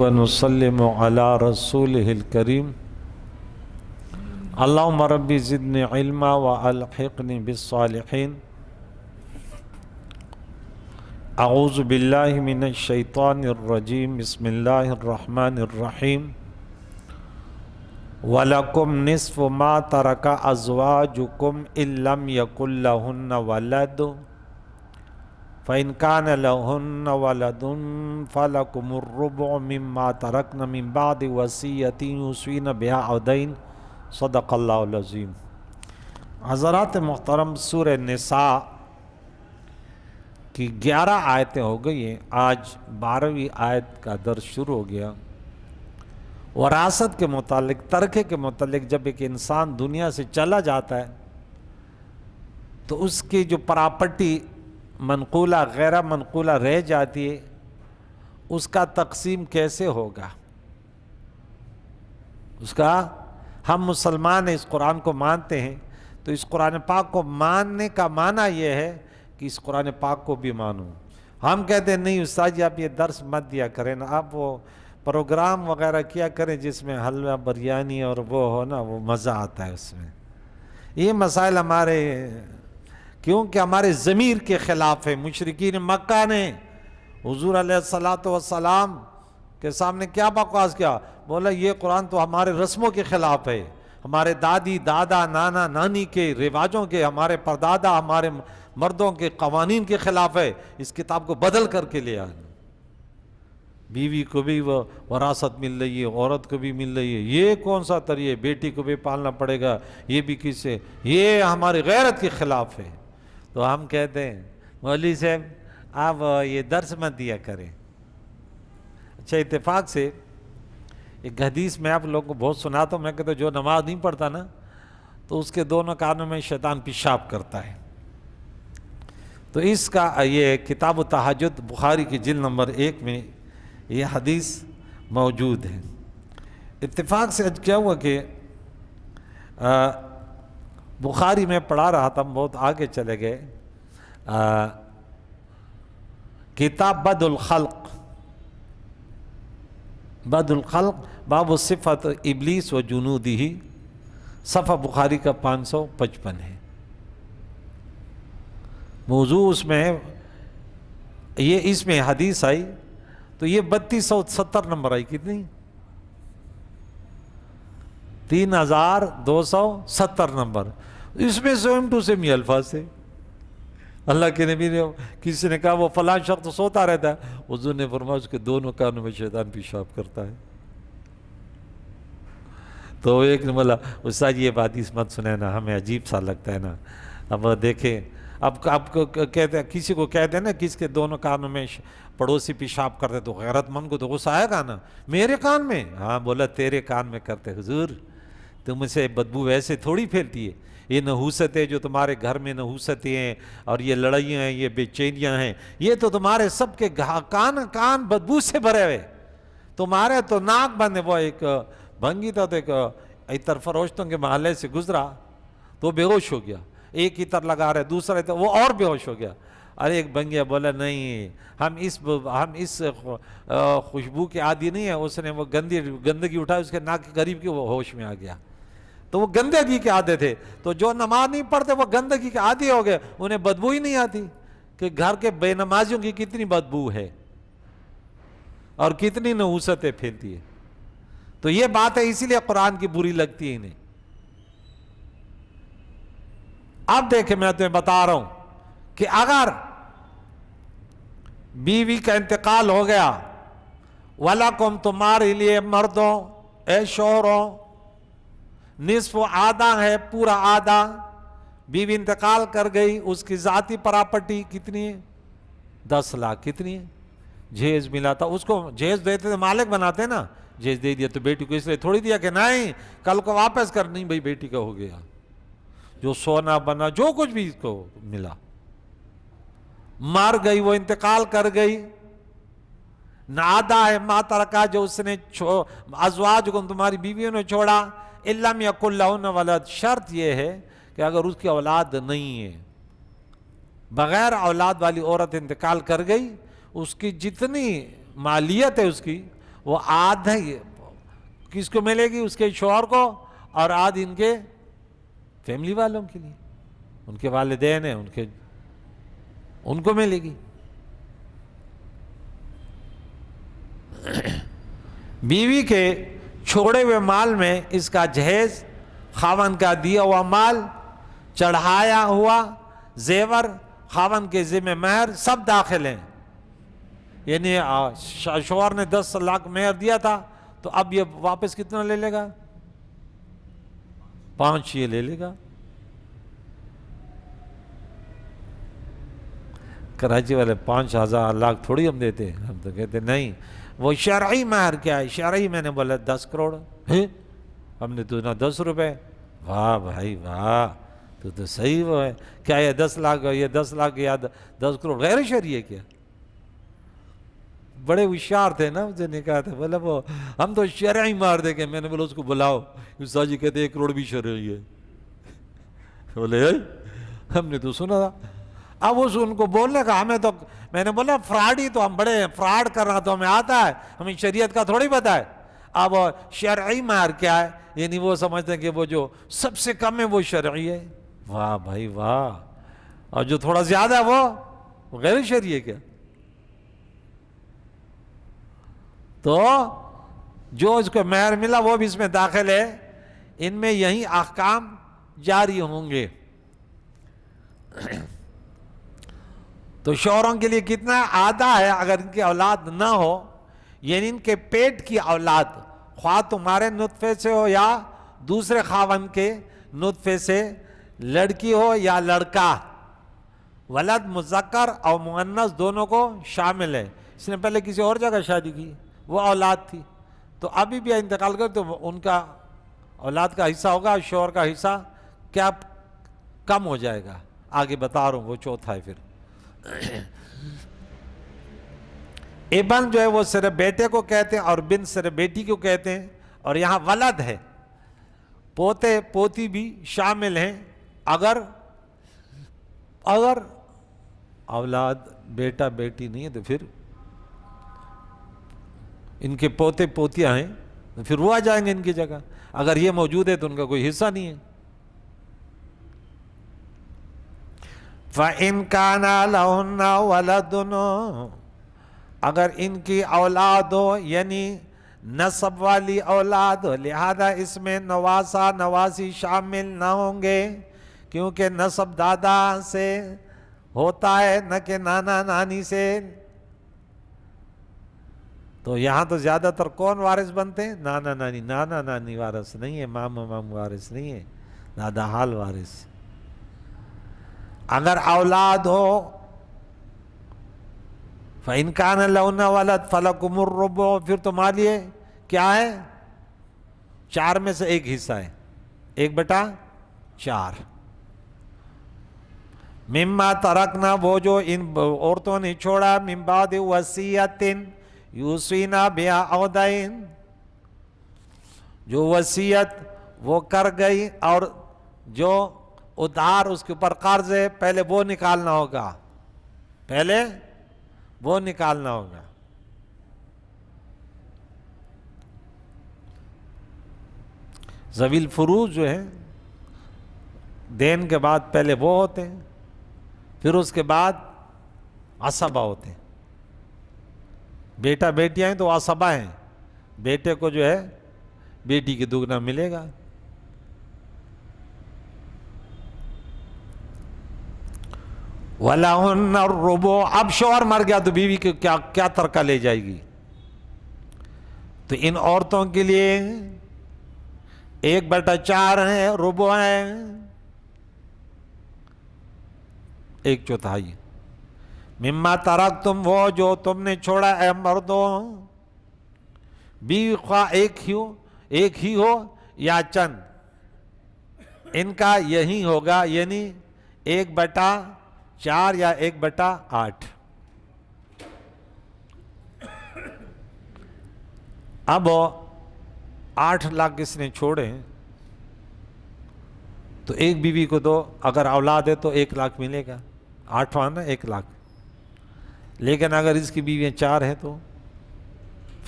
ونسلم على رسوله الكريم اللهم ربي زدني علما وألحقني بالصالحين أعوذ بالله من الشيطان الرجيم بسم الله الرحمن الرحيم ولكم نصف ما ترك أزواجكم إن لم يكن لهن ولد فإن كان لهن ولد فلكم الربع مما تركن من بعد وصية يوصين بها أو دين صدق اللہ العظیم۔ حضرات محترم، سورہ نساء کی 11 آیتیں ہو گئی ہیں، آج 12ویں آیت کا درس شروع ہو گیا۔ وراثت کے متعلق، ترکے کے متعلق، جب ایک انسان دنیا سے چلا جاتا ہے تو اس کی جو پراپرٹی منقولہ غیر منقولہ رہ جاتی ہے، اس کا تقسیم کیسے ہوگا؟ اس کا، ہم مسلمان اس قرآن کو مانتے ہیں تو اس قرآن پاک کو ماننے کا معنی یہ ہے کہ اس قرآن پاک کو بھی مانو۔ ہم کہتے ہیں نہیں استاد جی آپ یہ درس مت دیا کریں نا، آپ وہ پروگرام وغیرہ کیا کریں جس میں حلوہ بریانی اور وہ ہو نا، وہ مزہ آتا ہے اس میں۔ یہ مسائل ہمارے کیونکہ ہمارے ضمیر کے خلاف ہے۔ مشرکین مکہ نے حضور علیہ السلام کے سامنے کیا بکواس کیا؟ بولا یہ قرآن تو ہمارے رسموں کے خلاف ہے، ہمارے دادی دادا نانا نانی کے رواجوں کے، ہمارے پردادا ہمارے مردوں کے قوانین کے خلاف ہے، اس کتاب کو بدل کر کے لے آئے۔ بیوی کو بھی وہ وراثت مل رہی ہے، عورت کو بھی مل رہی ہے، یہ کون سا طریقہ؟ بیٹی کو بھی پالنا پڑے گا، یہ بھی کس سے؟ یہ ہماری غیرت کے خلاف ہے۔ تو ہم کہتے ہیں مولوی صاحب آپ یہ درس مت دیا کریں۔ اچھا، اتفاق سے ایک حدیث میں آپ لوگوں کو بہت سناتا ہوں، میں کہتا ہوں جو نماز نہیں پڑھتا نا تو اس کے دونوں کانوں میں شیطان پیشاب کرتا ہے۔ تو اس کا یہ کتاب التہجد بخاری کی جلد نمبر 1 میں یہ حدیث موجود ہے۔ اتفاق سے کیا ہوا کہ بخاری میں پڑھا رہا تھا، ہم بہت آگے چلے گئے، کتاب بدء الخلق باب صفت ابلیس و جنودہ، صفحہ بخاری کا 555 ہے۔ موضوع اس میں ہے، یہ اس میں حدیث آئی تو یہ 3270 نمبر آئی، کتنی؟ 3270 نمبر۔ اس میں سیم ٹو سیم یہ الفاظ تھے۔ اللہ کے نبی نے، کسی نے کہا وہ فلاں شخص تو سوتا رہتا ہے، حضور نے فرمایا اس کے دونوں کانوں میں شیطان پیشاب کرتا ہے۔ تو ایک نے بولا استاد یہ حدیث مت سنیں نا، ہمیں عجیب سا لگتا ہے نا۔ اب دیکھیں، اب آپ کو کہتے ہیں، کسی کو کہتے ہیں نا کس کے دونوں کانوں میں پڑوسی پیشاب کرتے تو غیرت مند کو تو غصہ آئے گا نا، میرے کان میں؟ ہاں، بولا تیرے کان میں کرتے حضور، تم سے بدبو ایسے تھوڑی پھیلتی ہے، یہ نحوستیں جو تمہارے گھر میں نحوستیں ہیں اور یہ لڑائیاں ہیں، یہ بے چینیاں ہیں، یہ تو تمہارے سب کے کان بدبو سے بھرے ہوئے، تمہارے تو ناک بند ہے۔ وہ ایک بھنگی تھا، تو ایک عطر فروشتوں کے محلے سے گزرا تو بے ہوش ہو گیا، ایک عطر لگا رہے، دوسرا عطر، وہ اور بے ہوش ہو گیا۔ ارے ایک بنگیا بولا نہیں، ہم اس خوشبو کے عادی نہیں ہیں۔ اس نے وہ گندگی اٹھائی اس کے ناک کے قریب کی، وہ ہوش میں آ گیا۔ تو وہ گندگی کے عادی تھے، تو جو نماز نہیں پڑھتے وہ گندگی کے عادی ہو گئے، انہیں بدبو ہی نہیں آتی کہ گھر کے بے نمازیوں کی کتنی بدبو ہے اور کتنی نحوستیں پھیلتی ہے۔ تو یہ بات ہے، اسی لیے قرآن کی بری لگتی ہے انہیں۔ اب دیکھیں، میں تمہیں بتا رہا ہوں کہ اگر بیوی کا انتقال ہو گیا، وَلَكُمْ تمہارے لیے مردوں، اے شوہروں، نصف آدھا ہے، پورا آدھا۔ بیوی انتقال کر گئی، اس کی ذاتی پراپرٹی کتنی ہے؟ 10 لاکھ۔ کتنی ہے؟ جہیز ملا تھا اس کو، جہیز دیتے تو مالک بناتے نا، جہیز دے دیا تو بیٹی کو اس لیے تھوڑی دیا کہ نہیں کل کو واپس کر، نہیں بھائی بیٹی کا ہو گیا، جو سونا بنا جو کچھ بھی اس کو ملا۔ مر گئی، وہ انتقال کر گئی، نہ آدھا ہے ما ترکا، جو اس نے ازواج کو تمہاری بیویوں نے چھوڑا، الا لم یکن لہن ولد، شرط یہ ہے کہ اگر اس کی اولاد نہیں ہے، بغیر اولاد والی عورت انتقال کر گئی، اس کی جتنی مالیت ہے اس کی، وہ آدھا کس کو ملے گی؟ اس کے شوہر کو، اور آدھ ان کے فیملی والوں کے لیے، ان کے والدین ہیں ان کو ملے گی۔ بیوی کے چھوڑے ہوئے مال میں اس کا جہیز، خاوند کا دیا ہوا مال، چڑھایا ہوا زیور، خاوند کے ذمہ مہر، سب داخل ہیں۔ یعنی شوہر نے 10 لاکھ مہر دیا تھا، تو اب یہ واپس کتنا لے لے گا؟ 5 یہ لے لے گا۔ کراچی والے 5,000 لاکھ تھوڑی ہم دیتے ہیں، ہم تو کہتے نہیں وہ شرعی مہر کیا ہے؟ شرعی میں نے بولا 10 کروڑ، ہم نے تو نہ 10 روپے۔ واہ بھائی واہ، تو صحیح وہ ہے کیا؟ یہ 10 لاکھ یہ 10 لاکھ یا 10 کروڑ غیر شرعی ہے کیا؟ بڑے ہوشیار تھے نا، مجھے نے کہا تھا، بولا وہ ہم تو شرعی مار دیں گے۔ میں نے بولا اس کو بلاؤ، استاد جی کہتے 1 کروڑ بھی شرعی ہے۔ بولے ہم نے تو سنا تھا۔ اب ان کو بولنے کا ہمیں تو، میں نے بولا فراڈ ہی تو ہم بڑے ہیں، فراڈ کرنا تو ہمیں آتا ہے، ہمیں شریعت کا تھوڑی پتہ ہے۔ اب شرعی مہر کیا ہے؟ یعنی وہ سمجھتے ہیں کہ وہ جو سب سے کم ہے وہ شرعی ہے۔ واہ بھائی واہ، اور جو تھوڑا زیادہ ہے وہ غیر شرعی ہے کیا؟ تو جو اس کو مہر ملا وہ بھی اس میں داخل ہے۔ ان میں یہی احکام جاری ہوں گے۔ تو شوہروں کے لیے کتنا؟ آدھا ہے اگر ان کی اولاد نہ ہو، یعنی ان کے پیٹ کی اولاد، خواہ تمہارے نطفے سے ہو یا دوسرے خاوند کے نطفے سے، لڑکی ہو یا لڑکا، ولد مذکر اور مؤنث دونوں کو شامل ہے۔ اس نے پہلے کسی اور جگہ شادی کی، وہ اولاد تھی، تو ابھی بھی انتقال کر تو ان کا اولاد کا حصہ ہوگا، شوہر کا حصہ کیا کم ہو جائے گا؟ آگے بتا رہا ہوں، وہ چوتھا ہے۔ پھر ابن جو ہے وہ صرف بیٹے کو کہتے ہیں، اور بن صرف بیٹی کو کہتے ہیں، اور یہاں ولد ہے، پوتے پوتی بھی شامل ہیں۔ اگر اولاد بیٹا بیٹی نہیں ہے تو پھر ان کے پوتے پوتیاں ہیں، تو پھر وہ آ جائیں گے ان کی جگہ۔ اگر یہ موجود ہے تو ان کا کوئی حصہ نہیں ہے۔ فَإِنْ كَانَ لَهُنَّ وَلَدٌ، اگر ان کی اولاد ہو، یعنی نسب والی اولاد ہو، لہذا اس میں نواسا نواسی شامل نہ ہوں گے، کیونکہ نسب دادا سے ہوتا ہے نہ کہ نانا نانی سے۔ تو یہاں تو زیادہ تر کون وارث بنتے ہیں؟ نانا نانی۔ نانا نانی وارث نہیں ہے، ماما مام وارث نہیں ہے، دادا حال وارث۔ اگر اولاد ہو، فَإِنْ كَانَ لَهُنَّ وَلَدٌ فَلَكُمُ الرُّبُعُ، پھر تمہارے لیے کیا ہے؟ 4 میں سے 1 حصہ ہے، 1/4۔ مما ترکنا، وہ جو ان عورتوں نے چھوڑا، من بعد وصیۃ یوصینا بہا او دین، جو وصیت وہ کر گئی اور جو ادھار اس کے اوپر قرض ہے، پہلے وہ نکالنا ہوگا، پہلے وہ نکالنا ہوگا۔ ذوی الفروض جو ہے دین کے بعد پہلے وہ ہوتے ہیں، پھر اس کے بعد عصبہ ہوتے ہیں۔ بیٹا بیٹیاں ہیں تو عصبہ ہیں، بیٹے کو جو ہے بیٹی کی دگنا ملے گا۔ وَلَهُنَّ الرُّبُعُ، اب شوہر مر گیا تو بیوی کو کیا ترکہ لے جائے گی؟ تو ان عورتوں کے لیے 1/4 ہے، ربع ہے، 1/4۔ مما ترکتم، وہ جو تم نے چھوڑا اے مردوں، بیوی خواہ ایک ہی ہو یا چند، ان کا یہی ہوگا، یعنی 1/4 یا 1/8۔ اب 8 لاکھ اس نے چھوڑے ہیں، تو ایک بیوی کو تو اگر اولاد ہے تو 1 لاکھ ملے گا، 8واں نا 1 لاکھ۔ لیکن اگر اس کی بیویاں 4 ہیں تو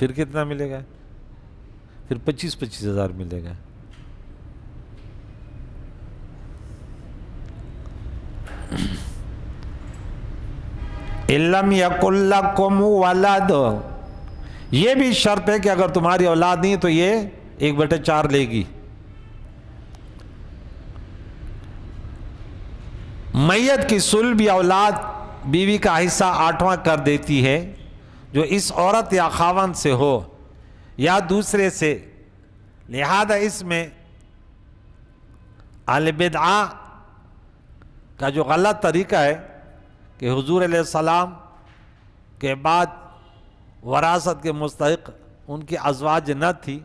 پھر کتنا ملے گا؟ پھر 25,000 ملے گا۔ اِلَّمْ يَكُنْ لَكُمْ وَلَدٌ، یہ بھی شرط ہے کہ اگر تمہاری اولاد نہیں تو یہ 1/4 لے گی۔ میت کی صلب یا اولاد بیوی کا حصہ 8واں کر دیتی ہے، جو اس عورت یا خاوند سے ہو یا دوسرے سے، لہذا اس میں اہل بدعہ کا جو غلط طریقہ ہے کہ حضور علیہ السلام کے بعد وراثت کے مستحق ان کی ازواج نہ تھی،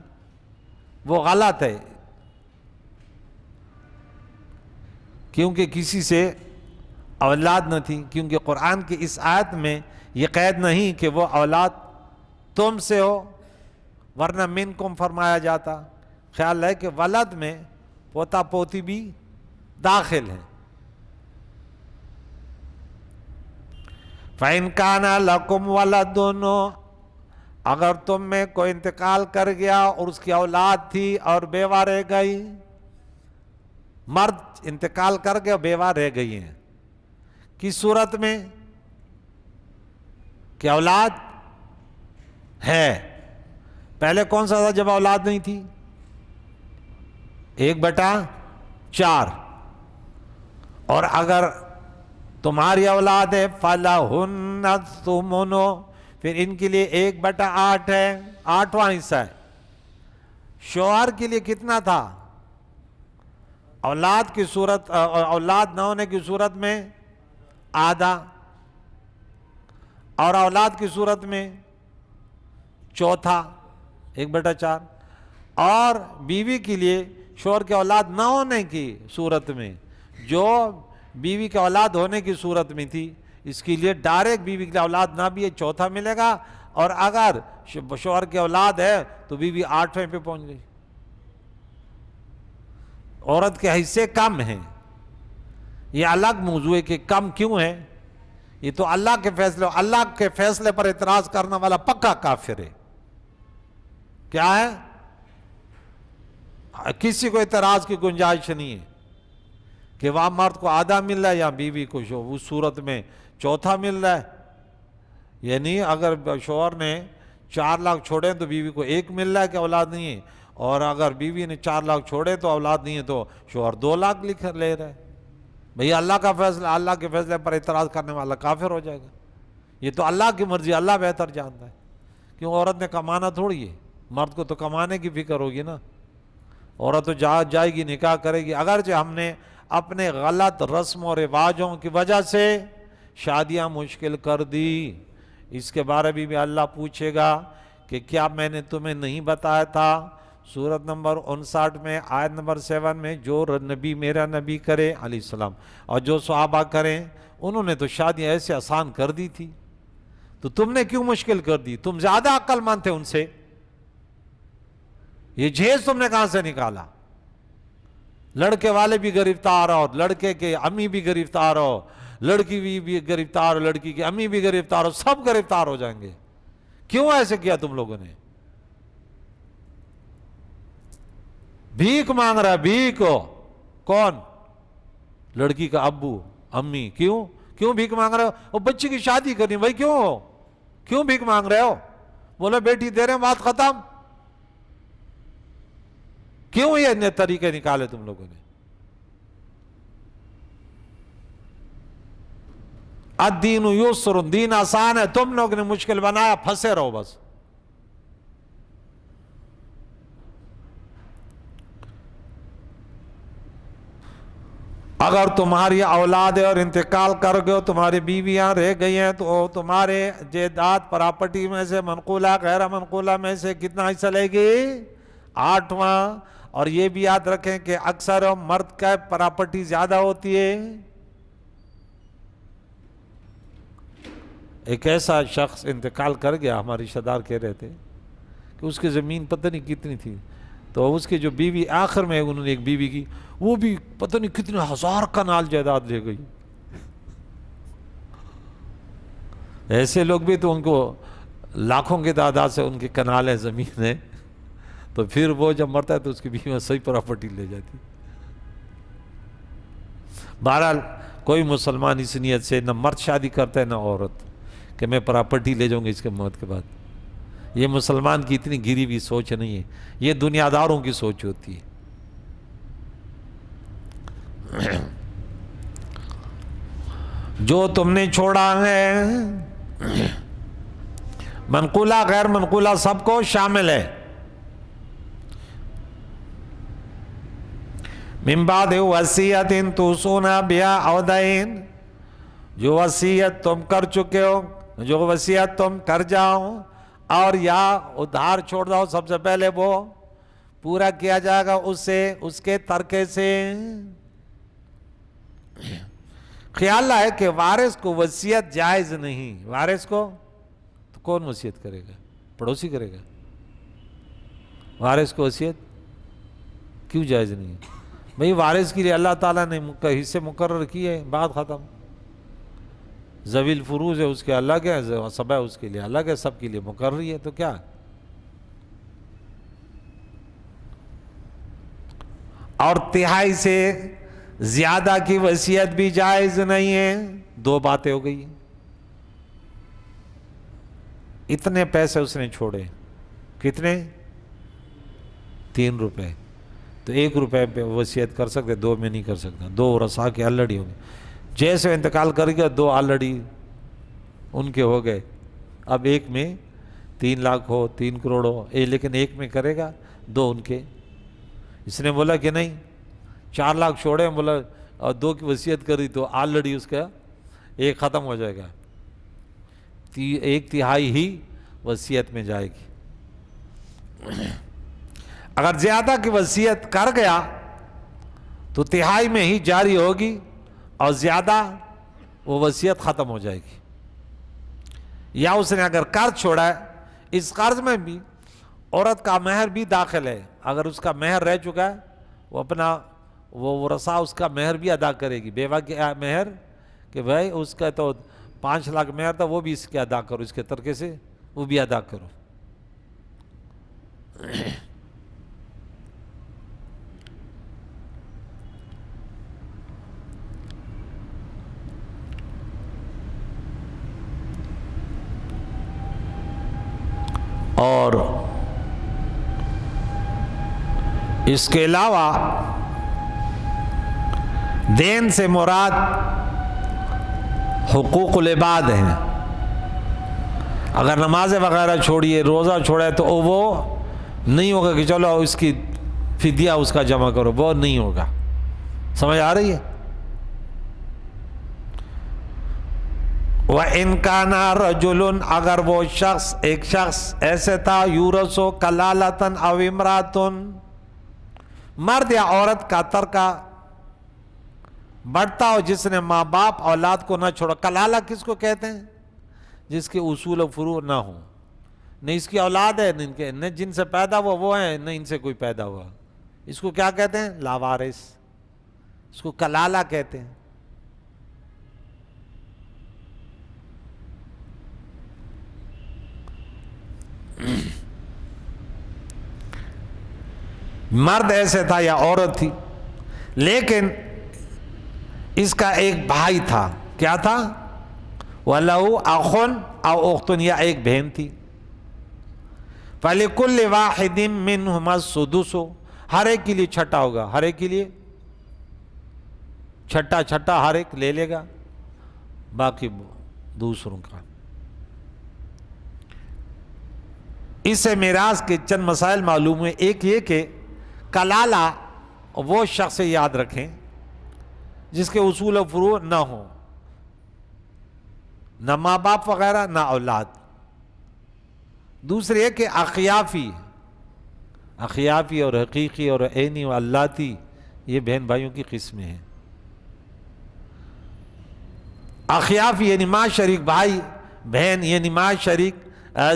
وہ غلط ہے، کیونکہ کسی سے اولاد نہ تھی، کیونکہ قرآن کی اس آیت میں یہ قید نہیں کہ وہ اولاد تم سے ہو، ورنہ منکم فرمایا جاتا۔ خیال ہے کہ ولد میں پوتا پوتی بھی داخل ہے۔ فَإِنْ كَانَ لَكُمْ وَلَدٌ، اگر تم میں کوئی انتقال کر گیا اور اس کی اولاد تھی اور بیوہ رہ گئی، مرد انتقال کر گیا بیوہ رہ گئی ہیں، کس صورت میں کہ اولاد ہے؟ پہلے کون سا تھا جب اولاد نہیں تھی؟ 1/4۔ اور اگر تمہاری اولاد ہے فَلَهُنَّ الثُّمُنُ، پھر ان کے لیے 1/8 ہے، 8واں حصہ ہے۔ شوہر کے لیے کتنا تھا؟ اولاد کی صورت، اولاد نہ ہونے کی صورت میں آدھا، اور اولاد کی صورت میں چوتھا 1/4۔ اور بیوی کے لیے شوہر کے اولاد نہ ہونے کی صورت میں، جو بیوی کے اولاد ہونے کی صورت میں تھی، اس کے لیے ڈائریکٹ بیوی کے لیے اولاد نہ بھی ہے، چوتھا ملے گا، اور اگر شوہر کے اولاد ہے تو بیوی 8ویں پہ پہنچ گئی۔ عورت کے حصے کم ہیں، یہ الگ موضوع ہے کہ کم کیوں ہے، یہ تو اللہ کے فیصلے پر اعتراض کرنے والا پکا کافر ہے۔ کیا ہے؟ کسی کو اعتراض کی گنجائش نہیں ہے کہ وہاں مرد کو آدھا مل رہا ہے یا بیوی کو اس صورت میں چوتھا مل رہا ہے۔ یعنی اگر شوہر نے 4 لاکھ چھوڑے تو بیوی کو 1 مل رہا ہے کہ اولاد نہیں ہے، اور اگر بیوی نے 4 لاکھ چھوڑے تو اولاد نہیں ہے تو شوہر 2 لاکھ لے رہا ہے۔ بھئی اللہ کا فیصلہ، اللہ کے فیصلے پر اعتراض کرنے والا کافر ہو جائے گا۔ یہ تو اللہ کی مرضی، اللہ بہتر جانتا ہے، کیوں عورت نے کمانا تھوڑی ہے، مرد کو تو کمانے کی فکر ہوگی نا۔ عورت تو جائے گی، نکاح کرے گی، اگرچہ ہم نے اپنے غلط رسم و رواجوں کی وجہ سے شادیاں مشکل کر دی، اس کے بارے میں بھی اللہ پوچھے گا کہ کیا میں نے تمہیں نہیں بتایا تھا؟ سورت نمبر 59 میں آیت نمبر 7 میں، جو نبی میرا نبی کرے علیہ السلام اور جو صحابہ کریں، انہوں نے تو شادیاں ایسے آسان کر دی تھی، تو تم نے کیوں مشکل کر دی؟ تم زیادہ عقل مند تھے ان سے، یہ جھیز تم نے کہاں سے نکالا؟ لڑکے والے بھی گرفتار ہو، لڑکے کے امی بھی گرفتار ہو، لڑکی بھی گرفتار ہو، لڑکی کی امی بھی گرفتار ہو، سب گرفتار ہو جائیں گے۔ کیوں ایسے کیا تم لوگوں نے؟ بھیک مانگ رہا ہے، بھیک ہو کون؟ لڑکی کا ابو امی۔ کیوں بھیک مانگ رہے ہو؟ وہ بچی کی شادی کرنی، بھائی کیوں بھیک مانگ رہے ہو؟ بولے بیٹی دے رہے ہیں، بات ختم۔ کیوں یہ طریقے نکالے تم لوگوں نے؟ الدین یسر، دین آسان ہے، تم لوگ نے مشکل بنایا، پھنسے رہو بس۔ اگر تمہاری اولاد ہے اور انتقال کر گئے، تمہاری بیویاں رہ گئی ہیں، تو تمہارے جائیداد پراپرٹی میں سے منقولہ غیر منقولہ میں سے کتنا حصہ لے گی؟ 8واں۔ اور یہ بھی یاد رکھیں کہ اکثر مرد کا پراپرٹی زیادہ ہوتی ہے۔ ایک ایسا شخص انتقال کر گیا، ہمارے رشتہ دار کہہ رہے تھے کہ اس کی زمین پتہ نہیں کتنی تھی، تو اس کی جو بیوی، آخر میں انہوں نے ایک بیوی کی، وہ بھی پتہ نہیں کتنے 1000 کنال جائیداد لے گئی۔ ایسے لوگ بھی تو ان کو لاکھوں کی تعداد سے ان کے کنال ہے، زمین ہے، تو پھر وہ جب مرتا ہے تو اس کی بیوی صحیح پراپرٹی لے جاتی. بہرحال کوئی مسلمان اس نیت سے نہ مرد شادی کرتا ہے نہ عورت کہ میں پراپرٹی لے جاؤں گی اس کے موت کے بعد. یہ مسلمان کی اتنی گری ہوئی سوچ نہیں ہے، یہ دنیا داروں کی سوچ ہوتی ہے. جو تم نے چھوڑا ہے، منقولہ غیر منقولہ سب کو شامل ہے. من بعد وصیت توصون بہا او دین، جو وصیت تم کر چکے ہو، جو وصیت تم کر جاؤ اور یا ادھار چھوڑ جاؤ، سب سے پہلے وہ پورا کیا جائے گا اس سے، اس کے ترکے سے. خیال ہے کہ وارث کو وصیت جائز نہیں. وارث کو تو کون وصیت کرے گا؟ پڑوسی کرے گا. وارث کو وصیت کیوں جائز نہیں؟ بھئی وارث کے لیے اللہ تعالیٰ نے حصے مقرر کیے، بات ختم. ذوی الفروض ہے اس کے الگ ہے، سبع اس کے لیے الگ ہے، سب کے لیے مقرر ہے، تو کیا؟ اور تہائی سے زیادہ کی وصیت بھی جائز نہیں ہے. دو باتیں ہو گئی. اتنے پیسے اس نے چھوڑے، کتنے؟ 3 روپے. تو 1 روپے پہ وصیت کر سکتے، 2 میں نہیں کر سکتا. 2 ورثاء کے آلریڈی ہو گئے. جیسے انتقال کر گیا 2 آلریڈی ان کے ہو گئے. اب ایک میں 3 لاکھ ہو، 3 کروڑ ہو، لیکن ایک میں کرے گا 2 ان کے. اس نے بولا کہ نہیں 4 لاکھ چھوڑے، بولا اور 2 کی وصیت کری تو آلریڈی اس کا 1 ختم ہو جائے گا. 1/3 ہی وصیت میں جائے گی. اگر زیادہ کی وصیت کر گیا تو 1/3 میں ہی جاری ہوگی اور زیادہ وہ وصیت ختم ہو جائے گی. یا اس نے اگر قرض چھوڑا ہے، اس قرض میں بھی عورت کا مہر بھی داخل ہے. اگر اس کا مہر رہ چکا ہے، وہ اپنا وہ ورثہ اس کا مہر بھی ادا کرے گی. بیوہ کی مہر کہ بھائی اس کا تو 5 لاکھ مہر تھا، وہ بھی اس کے ادا کرو، اس کے ترکے سے وہ بھی ادا کرو. اور اس کے علاوہ دین سے مراد حقوق العباد ہیں. اگر نمازیں وغیرہ چھوڑیے، روزہ چھوڑے تو وہ نہیں ہوگا کہ چلو اس کی فدیہ اس کا جمع کرو، وہ نہیں ہوگا. سمجھ آ رہی ہے؟ وَإِنْ كَانَ رَجُلٌ، اگر وہ شخص ایک شخص ایسے تھا، یورثو کلالتن او امراتن، مرد یا عورت کا ترکہ بڑھتا ہو جس نے ماں باپ اولاد کو نہ چھوڑا. کلالہ کس کو کہتے ہیں؟ جس کے اصول و فروع نہ ہوں، نہ اس کی اولاد ہے، نہ جن سے پیدا ہوا وہ ہیں، نہ ان سے کوئی پیدا ہوا. اس کو کیا کہتے ہیں؟ لاوارث. اس کو کلالہ کہتے ہیں. مرد ایسے تھا یا عورت تھی، لیکن اس کا ایک بھائی تھا. کیا تھا؟ وَلَهُ أَخٌ أَوْ أُخْتٌ، یا ایک بہن تھی. فَلِكُلِّ وَاحِدٍ مِّنْهُمَا السُّدُسُ، ہر ایک کے لیے چھٹا ہوگا. ہر ایک کے لیے چھٹا ہر ایک لے لے گا، باقی دوسروں کا. اس سے میراث کے چند مسائل معلوم ہوئے. ایک یہ کہ کلالہ وہ شخص یاد رکھیں جس کے اصول و فروع نہ ہوں، نہ ماں باپ وغیرہ نہ اولاد. دوسرے یہ کہ اخیافی اور حقیقی اور عینی و اللاتی، یہ بہن بھائیوں کی قسمیں ہیں. اخیافی یعنی ماں شریک بھائی بہن، یعنی ماں شریک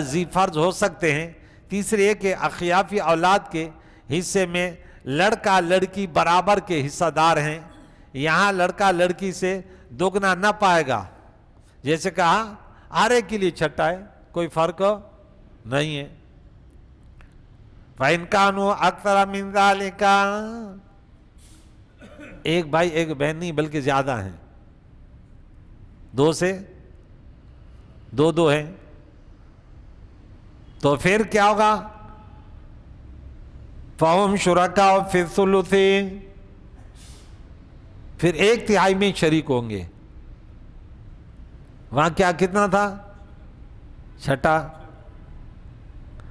ذی فرض ہو سکتے ہیں. تیسرے یہ کہ اخیافی اولاد کے حصے میں لڑکا لڑکی برابر کے حصہ دار ہیں. یہاں لڑکا لڑکی سے دگنا نہ پائے گا. جیسے کہا ہر ایک کے لیے چھٹا ہے، کوئی فرق نہیں ہے. فَإِنْ كَانُوا أَكْثَرَ مِنْ ذَلِكَ، ایک بھائی ایک بہن نہیں بلکہ زیادہ ہیں، 2 سے 2 ہیں، تو پھر کیا ہوگا؟ فَهُمْ شُرَكَاءُ فِي الثُّلُثِ، پھر 1/3 میں شریک ہوں گے. وہاں کیا کتنا تھا؟ 6،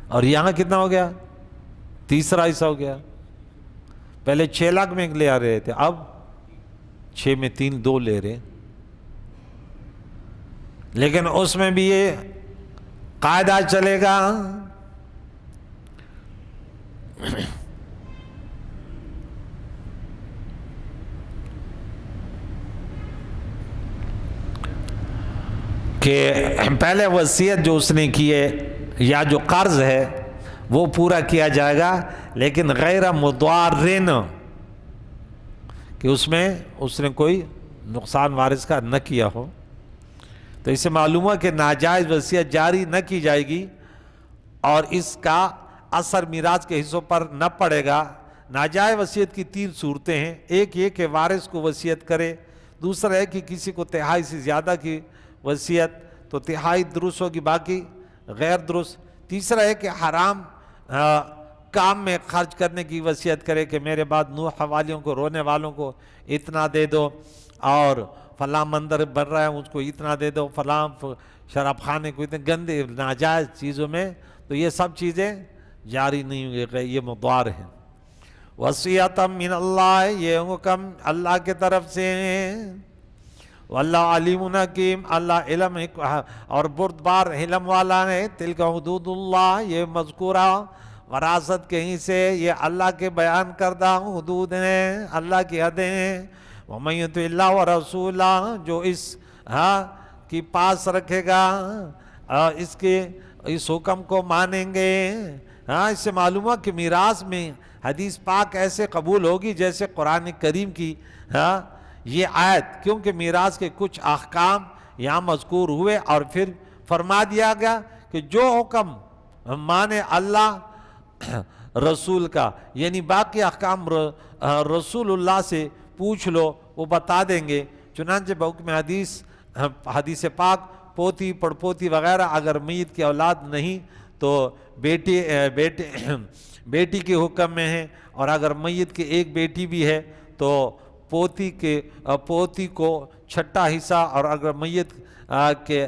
اور یہاں کتنا ہو گیا؟ 3 حصہ ہو گیا. پہلے 6 لاکھ میں لے آ رہے تھے، اب 6 میں 3 2 لے رہے. لیکن اس میں بھی یہ قاعدہ چلے گا کہ پہلے وصیت جو اس نے کی ہے یا جو قرض ہے وہ پورا کیا جائے گا، لیکن غیر مضارن، کہ اس میں اس نے کوئی نقصان وارث کا نہ کیا ہو. تو اس سے معلوم ہوا کہ ناجائز وصیت جاری نہ کی جائے گی اور اس کا اثر میراث کے حصوں پر نہ پڑے گا. ناجائز وصیت کی 3 صورتیں ہیں. ایک یہ کہ وارث کو وصیت کرے، دوسرا ہے کہ کسی کو تہائی سے زیادہ کی وصیت، تو تہائی درست ہوگی باقی غیر درست. تیسرا ہے کہ حرام کام میں خرچ کرنے کی وصیت کرے کہ میرے بعد نوح حوالیوں کو، رونے والوں کو اتنا دے دو، اور فلاں مندر بن رہا ہے اس کو اتنا دے دو، فلاں شراب خانے کو اتنے گندے ناجائز چیزوں میں، تو یہ سب چیزیں جاری نہیں ہوں گے، یہ مضار ہیں. وصیت من اللہ، یہ حکم اللہ کے طرف سے ہیں. واللہ علیم حکیم، اللہ علم اور بردبار علم والا ہے. تلک حدود اللہ، یہ مذکورہ وراثت کے حصے یہ اللہ کے بیان کردہ حدود ہیں، اللہ کی حدیں ہیں. وَمَن يُطِعِ اللَّهَ وَرَسُولَهُ، جو اس کی پاس رکھے گا، اس حکم کو مانیں گے. اس سے معلوم ہوا کہ میراث میں حدیث پاک ایسے قبول ہوگی جیسے قرآن کریم کی یہ آیت، کیونکہ میراث کے کچھ احکام یہاں مذکور ہوئے اور پھر فرما دیا گیا کہ جو حکم مانے اللہ رسول کا، یعنی باقی احکام رسول اللہ سے پوچھ لو وہ بتا دیں گے. چنانچہ بحکم حدیث پاک پوتی پڑپوتی وغیرہ اگر میت کی اولاد نہیں تو بیٹی کے حکم میں ہے، اور اگر میت کی ایک بیٹی بھی ہے تو پوتی کو 6 حصہ، اور اگر میت کے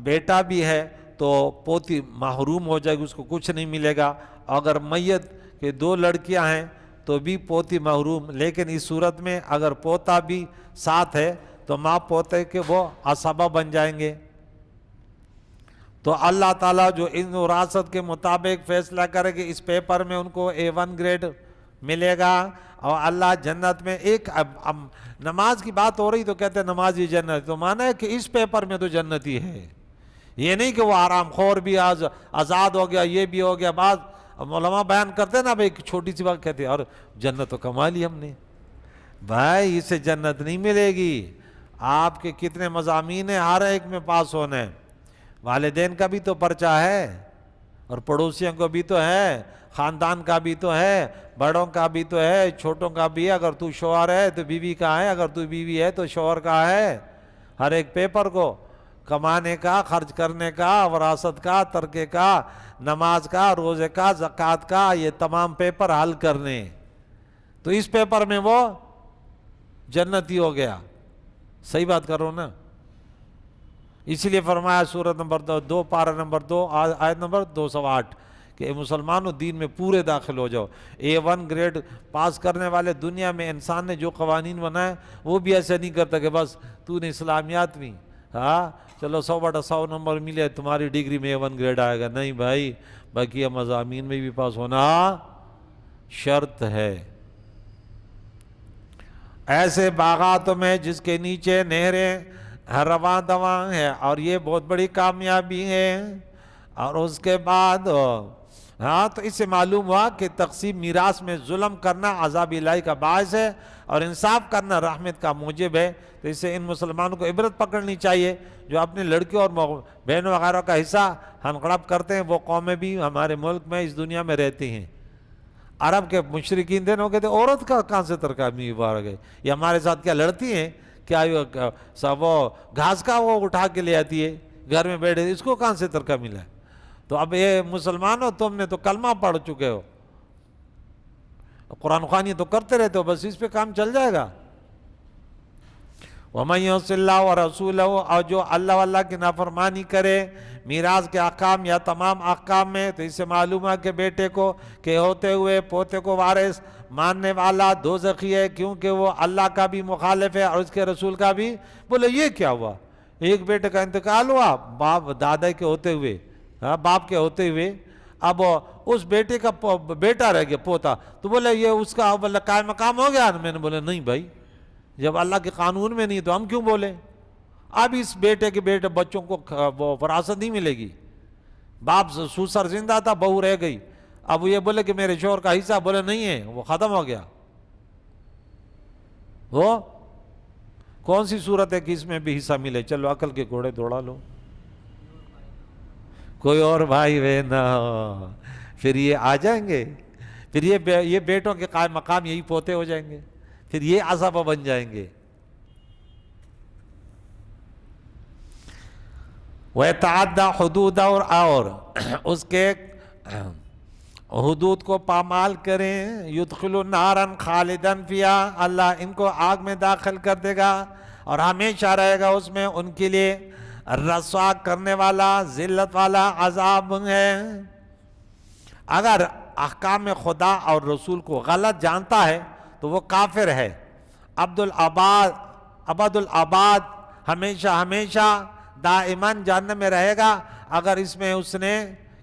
بیٹا بھی ہے تو پوتی محروم ہو جائے گی، اس کو کچھ نہیں ملے گا. اگر میت کے 2 لڑکیاں ہیں تو بھی پوتی محروم. لیکن اس صورت میں اگر پوتا بھی ساتھ ہے تو ماں پوتے کے وہ عصبہ بن جائیں گے. تو اللہ تعالیٰ جو ان وراثت کے مطابق فیصلہ کرے کہ اس پیپر میں ان کو A1 گریڈ ملے گا، اور اللہ جنت میں اب نماز کی بات ہو رہی تو کہتے ہیں نمازی جنت، تو مانا ہے کہ اس پیپر میں تو جنتی ہے. یہ نہیں کہ وہ آرام خور بھی آزاد ہو گیا، یہ بھی ہو گیا. بعض علماء بیان کرتے ہیں نا، بھائی چھوٹی سی بات کہتے ہیں اور جنت تو کما لی ہم نے. بھائی اسے جنت نہیں ملے گی. آپ کے کتنے مضامین ہیں، ہر ایک میں پاس ہونا ہے. والدین کا بھی تو پرچہ ہے، اور پڑوسیوں کو بھی تو ہے، خاندان کا بھی تو ہے، بڑوں کا بھی تو ہے، چھوٹوں کا بھی ہے. اگر تو شوہر ہے تو بیوی کا ہے، اگر تو بیوی ہے تو شوہر کا ہے. ہر ایک پیپر کو کمانے کا، خرچ کرنے کا، وراثت کا، ترکے کا، نماز کا، روزے کا، زکوٰۃ کا، یہ تمام پیپر حل کرنے. تو اس پیپر میں وہ جنتی ہو گیا. صحیح بات کر رہا ہوں نا؟ اسی لیے فرمایا سورت نمبر 2 پارہ نمبر 2 آیت نمبر 208 کہ مسلمانوں دین میں پورے داخل ہو جاؤ. A1 گریڈ پاس کرنے والے دنیا میں انسان نے جو قوانین بنائے وہ بھی ایسا نہیں کرتا کہ بس تو نے اسلامیات میں چلو 100/100 نمبر ملے تمہاری ڈگری میں A1 گریڈ آئے گا. نہیں بھائی، بقیہ مضامین میں بھی پاس ہونا شرط ہے. ایسے باغاتوں میں جس کے نیچے نہریں رواں دواں ہے، اور یہ بہت بڑی کامیابی ہے. اور اس کے بعد ہاں تو اس سے معلوم ہوا کہ تقسیم میراث میں ظلم کرنا عذاب الہی کا باعث ہے اور انصاف کرنا رحمت کا موجب ہے. تو اس سے ان مسلمانوں کو عبرت پکڑنی چاہیے جو اپنے لڑکیوں اور بہنوں وغیرہ کا حصہ ہنگڑپ کرتے ہیں. وہ قومیں بھی ہمارے ملک میں اس دنیا میں رہتی ہیں. عرب کے مشرکین دن ہو گئے تھے عورت کا کہاں سے ترکامی بار گئے, یہ ہمارے ساتھ کیا لڑتی ہیں کیا وہ گھاس کا وہ اٹھا کے لے آتی ہے گھر میں بیٹھے, اس کو کہاں سے ترکا ملا ہے. تو اب یہ مسلمانوں تم نے تو کلمہ پڑھ چکے ہو, قرآن خوانی تو کرتے رہتے ہو, بس اس پہ کام چل جائے گا. وَمَن يَعْصِ اللَّهَ وَرَسُولَهُ, اور جو اللہ واللہ کی نافرمانی کرے میراث کے احکام یا تمام احکام میں, تو اس سے معلوم ہے کہ بیٹے کو کہ ہوتے ہوئے پوتے کو وارث ماننے والا دوزخی ہے, کیونکہ وہ اللہ کا بھی مخالف ہے اور اس کے رسول کا بھی. بولے یہ کیا ہوا, ایک بیٹے کا انتقال ہوا باپ دادا کے ہوتے ہوئے, باپ کے ہوتے ہوئے, اب اس بیٹے کا بیٹا رہ گیا پوتا, تو بولے یہ اس کا قائم مقام ہو گیا. میں نے بولا نہیں بھائی, جب اللہ کے قانون میں نہیں تو ہم کیوں بولے. اب اس بیٹے کے بچوں کو وہ وراثت نہیں ملے گی. باپ سوسر زندہ تھا, بہو رہ گئی, اب وہ یہ بولے کہ میرے شوہر کا حصہ, بولے نہیں ہے, وہ ختم ہو گیا. وہ کون سی صورت ہے کہ اس میں بھی حصہ ملے. چلو عقل کے گھوڑے دوڑا لو, کوئی اور بھائی بہن نہ ہو, پھر یہ آ جائیں گے, پھر یہ بیٹوں کے قائم مقام یہی پوتے ہو جائیں گے, پھر یہ عصبہ بن جائیں گے. وَيَتَعَدَّى حُدُودَ, اور اس کے حدود کو پامال کریں. يُدْخِلُ نَارًا خَالِدًا فِيهَا, اللہ ان کو آگ میں داخل کر دے گا اور ہمیشہ رہے گا اس میں. ان کے لیے رسوا کرنے والا ذلت والا عذاب ہے. اگر احکام خدا اور رسول کو غلط جانتا ہے تو وہ کافر ہے. ابد الآباد, ہمیشہ ہمیشہ دائماً جہنم میں رہے گا اگر اس میں اس نے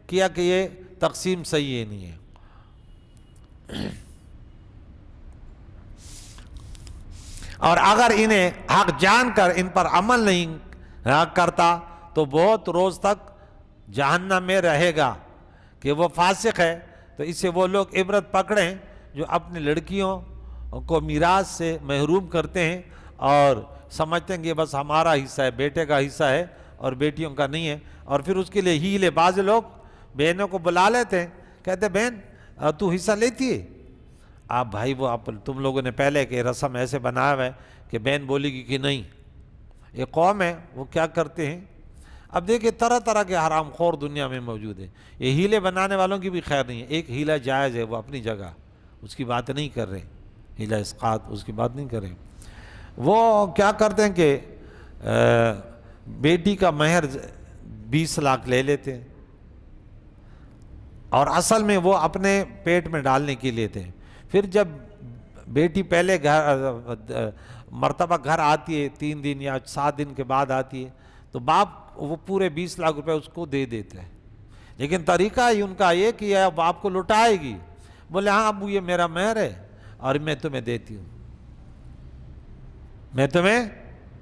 کیا کہ یہ تقسیم صحیح نہیں ہے. اور اگر انہیں حق جان کر ان پر عمل نہیں کرتا تو بہت روز تک جہنم میں رہے گا کہ وہ فاسق ہے. تو اس سے وہ لوگ عبرت پکڑیں جو اپنی لڑکیوں کو میراث سے محروم کرتے ہیں اور سمجھتے ہیں کہ بس ہمارا حصہ ہے, بیٹے کا حصہ ہے اور بیٹیوں کا نہیں ہے. اور پھر اس کے لیے ہیلے, بعض لوگ بہنوں کو بلا لیتے ہیں, کہتے بہن تو حصہ لیتی ہے. آپ بھائی وہ تم لوگوں نے پہلے کہ رسم ایسے بنایا ہوا ہے کہ بہن بولے گی کہ نہیں. ایک قوم ہے وہ کیا کرتے ہیں, اب دیکھیں طرح طرح کے حرام خور دنیا میں موجود ہیں. یہ ہیلے بنانے والوں کی بھی خیر نہیں ہے. ایک ہیلہ جائز ہے, وہ اپنی جگہ, اس کی بات نہیں کر رہے, ہیلہ اسقاط اس کی بات نہیں کر رہے. وہ کیا کرتے ہیں کہ بیٹی کا مہر 20 لاکھ لے لیتے ہیں اور اصل میں وہ اپنے پیٹ میں ڈالنے کے لیے تھے. پھر جب بیٹی پہلے مرتبہ گھر آتی ہے 3 دن یا 7 دن کے بعد آتی ہے, تو باپ وہ پورے 20 لاکھ روپے اس کو دے دیتے ہیں. لیکن طریقہ ہی ان کا یہ کہ یہ باپ کو لٹائے گی. بولے ہاں ابو یہ میرا مہر ہے اور میں تمہیں دیتی ہوں, میں تمہیں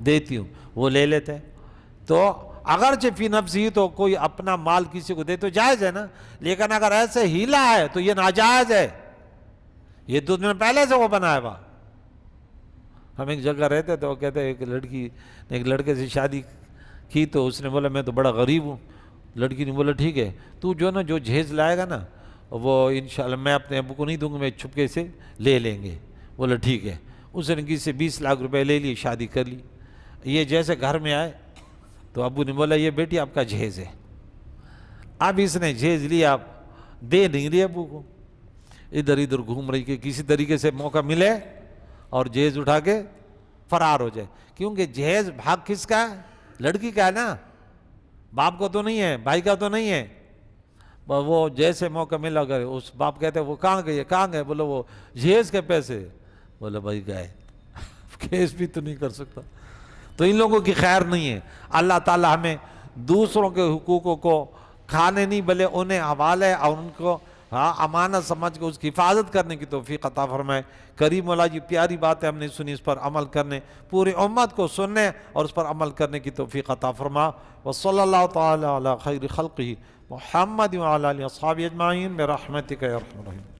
دیتی ہوں. وہ لے لیتے ہیں. تو اگرچہ فی نفسی تو کوئی اپنا مال کسی کو دے تو جائز ہے نا, لیکن اگر ایسے ہیلا ہے تو یہ ناجائز ہے. یہ تو نے پہلے سے وہ بنایا ہوا. ہم ایک جگہ رہتے تو وہ کہتے ایک لڑکی نے ایک لڑکے سے شادی کی, تو اس نے بولا میں تو بڑا غریب ہوں. لڑکی نے بولا ٹھیک ہے, تو جو نا جو جہیز لائے گا نا وہ انشاءاللہ میں اپنے ابو کو نہیں دوں گا, میں چھپکے سے لے لیں گے. بولا ٹھیک ہے. اس نے کسی سے 20 لاکھ روپے لے لی, شادی کر لی. یہ جیسے گھر میں آئے تو ابو نے بولا یہ بیٹی آپ کا جہیز ہے. اب اس نے جہیز لیا, دے نہیں رہی ابو کو, ادھر ادھر گھوم رہی کہ کسی طریقے سے موقع ملے اور جہیز اٹھا کے فرار ہو جائے. کیونکہ جہیز بھاگ کس کا ہے, لڑکی کا ہے نا, باپ کو تو نہیں ہے, بھائی کا تو نہیں ہے. وہ جیسے موقع ملا گئے, اس باپ کہتے وہ کہاں گئے, کہاں گئے, بولو وہ جہیز کے پیسے. بولا بھائی گئے, کیس بھی تو نہیں کر سکتا. تو ان لوگوں کی خیر نہیں ہے. اللہ تعالی ہمیں دوسروں کے حقوقوں کو کھانے نہیں بلے انہیں حوالے اور ان کو امانت سمجھ کے اس کی حفاظت کرنے کی توفیق عطا فرمائے. کریم مولا جی پیاری باتیں ہم نے سنی, اس پر عمل کرنے, پوری امت کو سننے اور اس پر عمل کرنے کی توفیق عطا فرما. وصلی اللہ تعالی علی خیر خلقہ محمد وعلى آله وصحبه أجمعين برحمتك يا أرحم الراحمين.